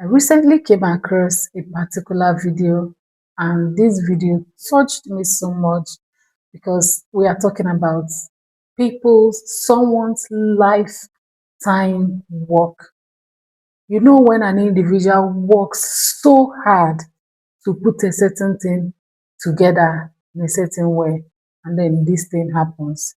I recently came across a particular video, and this video touched me so much because we are talking about someone's lifetime work. You know, when an individual works so hard to put a certain thing together in a certain way, and then this thing happens.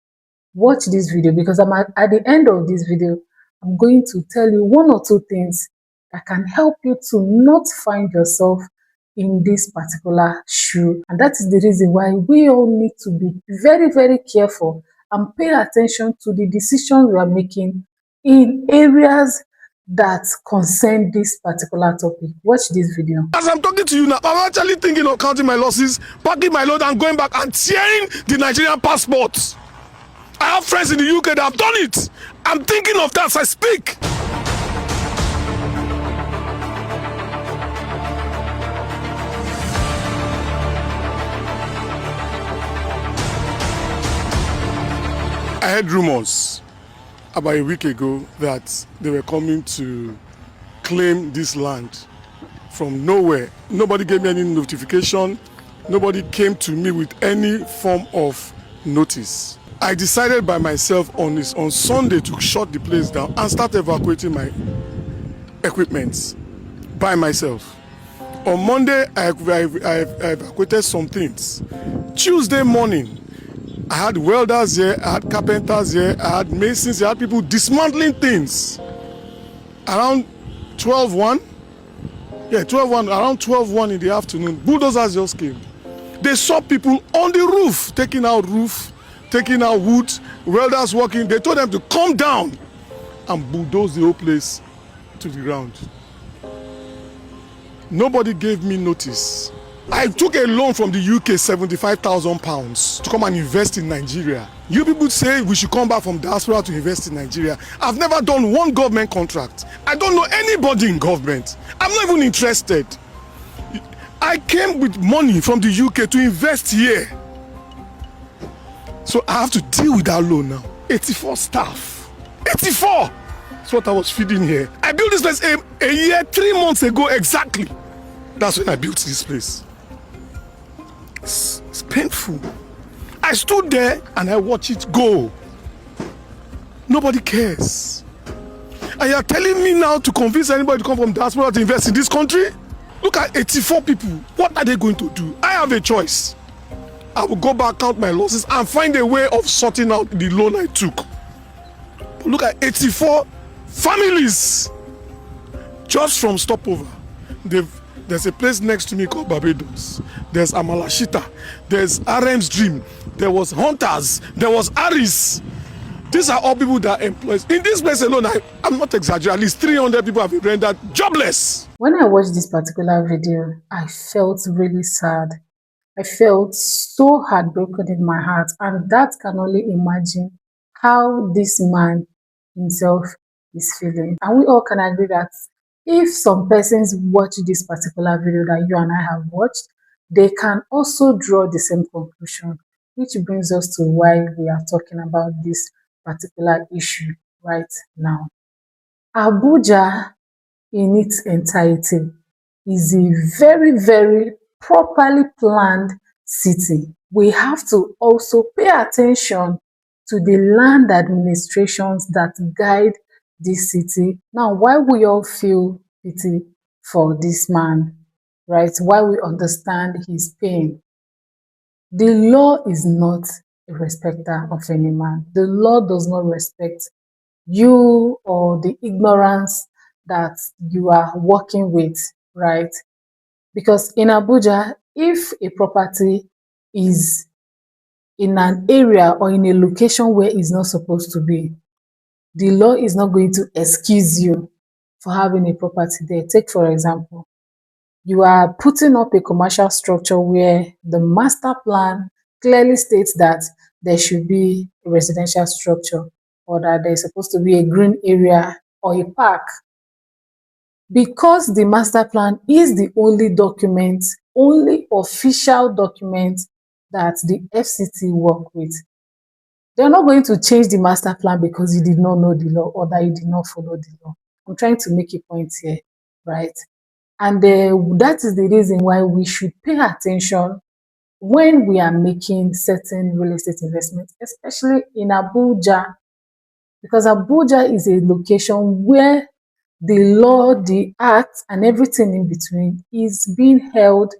Watch this video because at the end of this video, I'm going to tell you one or two things that can help you to not find yourself in this particular shoe. And that is the reason why we all need to be very, very careful and pay attention to the decisions we are making in areas that concern this particular topic. Watch this video. As I'm talking to you now, I'm actually thinking of counting my losses, packing my load and going back and tearing the Nigerian passports. I have friends in the UK that have done it. I'm thinking of that as I speak. I heard rumors about a week ago that they were coming to claim this land from nowhere. Nobody gave me any notification. Nobody came to me with any form of notice. I decided by myself on Sunday to shut the place down and start evacuating my equipment by myself. On Monday, I evacuated some things. Tuesday morning, I had welders here, I had carpenters here, I had masons here, I had people dismantling things. Around 12:01, around 12:01 in the afternoon, bulldozers just came. They saw people on the roof, taking out wood, welders working. They told them to come down and bulldoze the whole place to the ground. Nobody gave me notice. I took a loan from the UK, £75,000 to come and invest in Nigeria. You people say we should come back from diaspora to invest in Nigeria. I've never done one government contract. I don't know anybody in government. I'm not even interested. I came with money from the UK to invest here. So I have to deal with that loan now. 84 staff. 84! That's what I was feeding here. I built this place a year, 3 months ago exactly. That's when I built this place. It's painful. I stood there and I watched it go. Nobody cares. And you're telling me now to convince anybody to come from diaspora to invest in this country? Look at 84 people. What are they going to do? I have a choice. I will go back, count my losses, and find a way of sorting out the loan I took. But look at 84 families just from stopover. There's a place next to me called Barbados. There's Amalashita. There's RM's Dream. There was Hunters. There was Aris. These are all people that are employed. In this place alone, I'm not exaggerating, at least 300 people have been rendered jobless. When I watched this particular video, I felt really sad. I felt so heartbroken in my heart, and that can only imagine how this man himself is feeling. And we all can agree that if some persons watch this particular video that you and I have watched, they can also draw the same conclusion, which brings us to why we are talking about this particular issue right now. Abuja in its entirety is a very, very properly planned city. We have to also pay attention to the land administrations that guide this city. Now, why we all feel pity for this man, right? Why we understand his pain. The law is not a respecter of any man. The law does not respect you or the ignorance that you are working with, right? Because in Abuja, if a property is in an area or in a location where it's not supposed to be, the law is not going to excuse you for having a property there. Take, for example, you are putting up a commercial structure where the master plan clearly states that there should be a residential structure or that there's supposed to be a green area or a park. Because the master plan is the only official document that the FCT work with, they're not going to change the master plan because you did not know the law or that you did not follow the law. I'm trying to make a point here, right? And that is the reason why we should pay attention when we are making certain real estate investments, especially in Abuja, because Abuja is a location where the law, the act, and everything in between is being held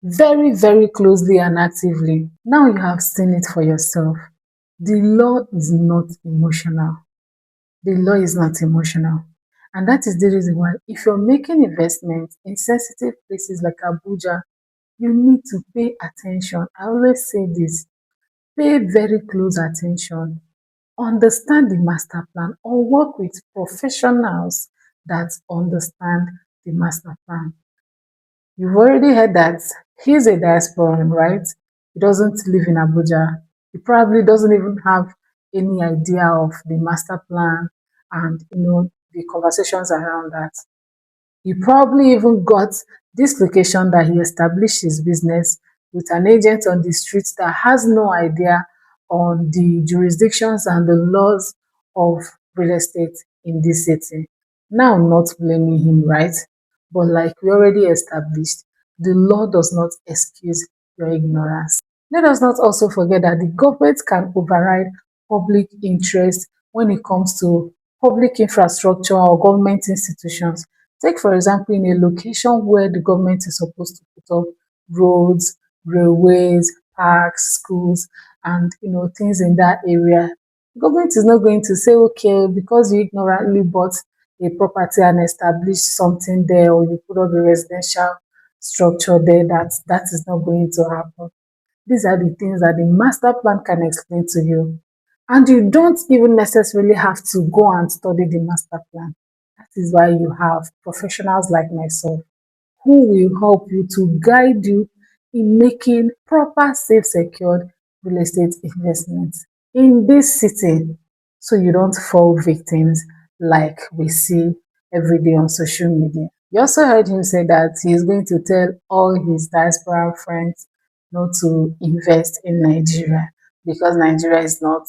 very, very closely and actively. Now you have seen it for yourself. The law is not emotional. The law is not emotional. And that is the reason why, if you're making investments in sensitive places like Abuja, you need to pay attention. I always say this, pay very close attention, understand the master plan, or work with professionals that understand the master plan. You've already heard that he's a diasporan, right? He doesn't live in Abuja. He probably doesn't even have any idea of the master plan and the conversations around that. He probably even got this location that he established his business with an agent on the streets that has no idea on the jurisdictions and the laws of real estate in this city. Now, not blaming him, right? But like we already established, the law does not excuse your ignorance. Let us not also forget that the government can override public interest when it comes to public infrastructure or government institutions. Take, for example, in a location where the government is supposed to put up roads, railways, parks, schools, and things in that area. The government is not going to say, okay, because you ignorantly bought a property and established something there, or you put up a residential structure there, that is not going to happen. These are the things that the master plan can explain to you. And you don't even necessarily have to go and study the master plan. That is why you have professionals like myself who will help you to guide you in making proper, safe, secured real estate investments in this city so you don't fall victims like we see every day on social media. You also heard him say that he is going to tell all his diaspora friends not to invest in Nigeria because Nigeria is not,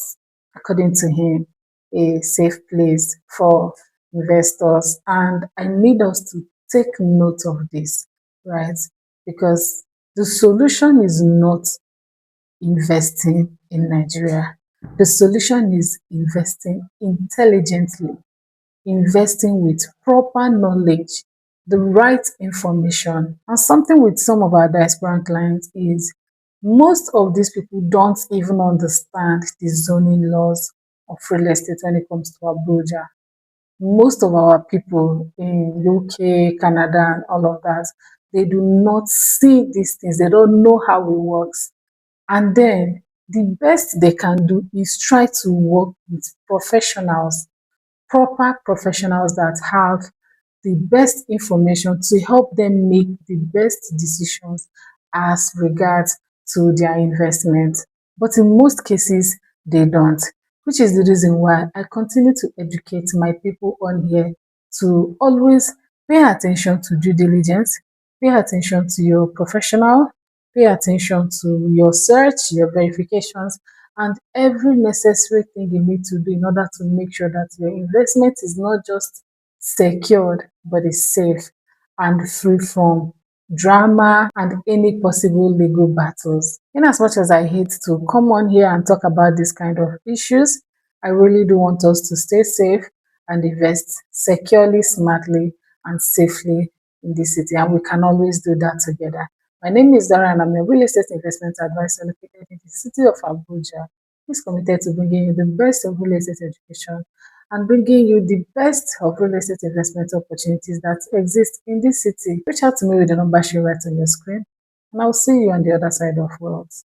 according to him, a safe place for investors. And I need us to take note of this, right? Because the solution is not investing in Nigeria. The solution is investing intelligently, investing with proper knowledge, the right information. And something with some of our diaspora clients is most of these people don't even understand the zoning laws of real estate when it comes to Abuja. Most of our people in UK, Canada, and all of that, they do not see these things. They don't know how it works. And then the best they can do is try to work with professionals, proper professionals that have the best information to help them make the best decisions as regards to their investment. But in most cases, they don't, which is the reason why I continue to educate my people on here to always pay attention to due diligence, pay attention to your professional, pay attention to your search, your verifications, and every necessary thing you need to do in order to make sure that your investment is not just secured, but is safe and free from drama and any possible legal battles. In as much as I hate to come on here and talk about this kind of issues, I really do want us to stay safe and invest securely, smartly, and safely in this city. And we can always do that together. My name is Dora and I'm a real estate investment advisor located in the city of Abuja. He's committed to bringing you the best of real estate education and bringing you the best of real estate investment opportunities that exist in this city. Reach out to me with the number shown right on your screen, and I'll see you on the other side of worlds.